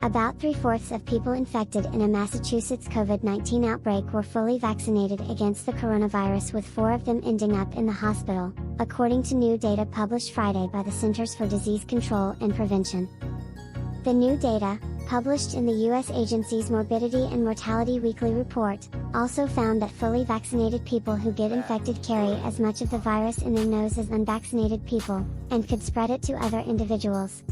About 3/4 of people infected in a Massachusetts COVID-19 outbreak were fully vaccinated against the coronavirus, with 4 of them ending up in the hospital, according to new data published Friday by the Centers for Disease Control and Prevention. The new data, published in the U.S. agency's Morbidity and Mortality Weekly Report, also found that fully vaccinated people who get infected carry as much of the virus in their nose as unvaccinated people, and could spread it to other individuals.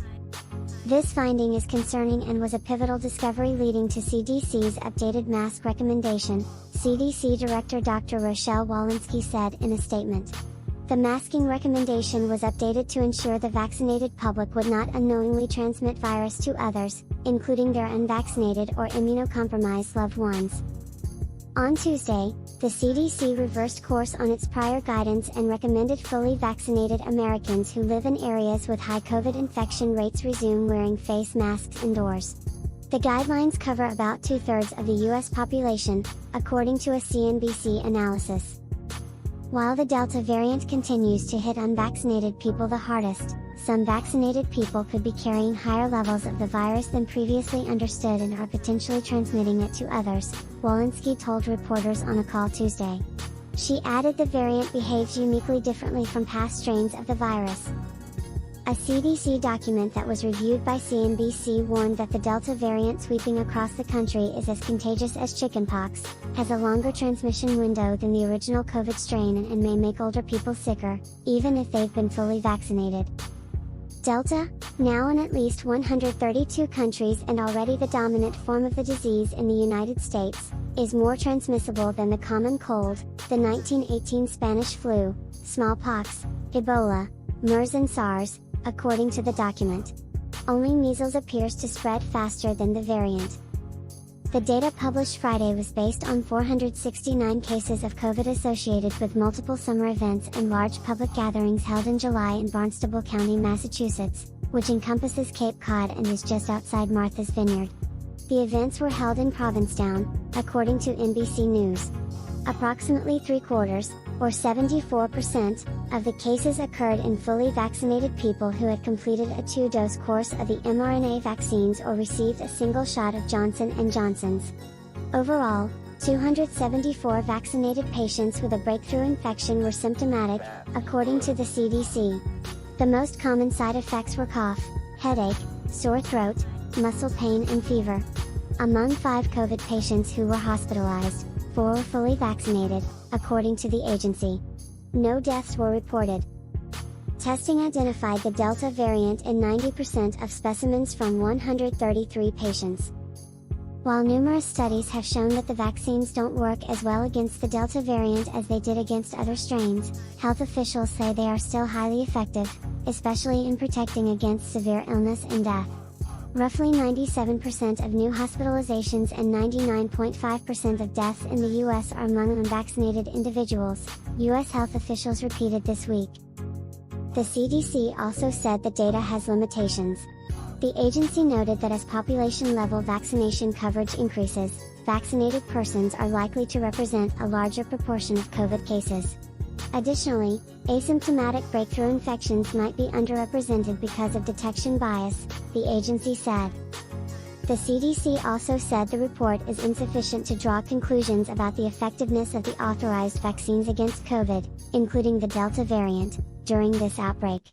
This finding is concerning and was a pivotal discovery leading to CDC's updated mask recommendation, CDC Director Dr. Rochelle Walensky said in a statement. The masking recommendation was updated to ensure the vaccinated public would not unknowingly transmit virus to others, including their unvaccinated or immunocompromised loved ones. On Tuesday, the CDC reversed course on its prior guidance and recommended fully vaccinated Americans who live in areas with high COVID infection rates resume wearing face masks indoors. The guidelines cover about 2/3 of the U.S. population, according to a CNBC analysis. While the Delta variant continues to hit unvaccinated people the hardest, some vaccinated people could be carrying higher levels of the virus than previously understood and are potentially transmitting it to others, Walensky told reporters on a call Tuesday. She added the variant behaves uniquely differently from past strains of the virus. A CDC document that was reviewed by CNBC warned that the Delta variant sweeping across the country is as contagious as chickenpox, has a longer transmission window than the original COVID strain and may make older people sicker, even if they've been fully vaccinated. Delta, now in at least 132 countries and already the dominant form of the disease in the United States, is more transmissible than the common cold, the 1918 Spanish flu, smallpox, Ebola, MERS and SARS, according to the document. Only measles appears to spread faster than the variant. The data published Friday was based on 469 cases of COVID associated with multiple summer events and large public gatherings held in July in Barnstable County, Massachusetts, which encompasses Cape Cod and is just outside Martha's Vineyard. The events were held in Provincetown, according to NBC News. Approximately 3/4, or 74%, of the cases occurred in fully vaccinated people who had completed a 2-dose course of the mRNA vaccines or received a single shot of Johnson & Johnson's. Overall, 274 vaccinated patients with a breakthrough infection were symptomatic, according to the CDC. The most common side effects were cough, headache, sore throat, muscle pain and fever. Among 5 COVID patients who were hospitalized, 4 were fully vaccinated, according to the agency. No deaths were reported. Testing identified the Delta variant in 90% of specimens from 133 patients. While numerous studies have shown that the vaccines don't work as well against the Delta variant as they did against other strains, health officials say they are still highly effective, especially in protecting against severe illness and death. Roughly 97% of new hospitalizations and 99.5% of deaths in the U.S. are among unvaccinated individuals, U.S. health officials repeated this week. The CDC also said the data has limitations. The agency noted that as population-level vaccination coverage increases, vaccinated persons are likely to represent a larger proportion of COVID cases. Additionally, asymptomatic breakthrough infections might be underrepresented because of detection bias, the agency said. The CDC also said the report is insufficient to draw conclusions about the effectiveness of the authorized vaccines against COVID, including the Delta variant, during this outbreak.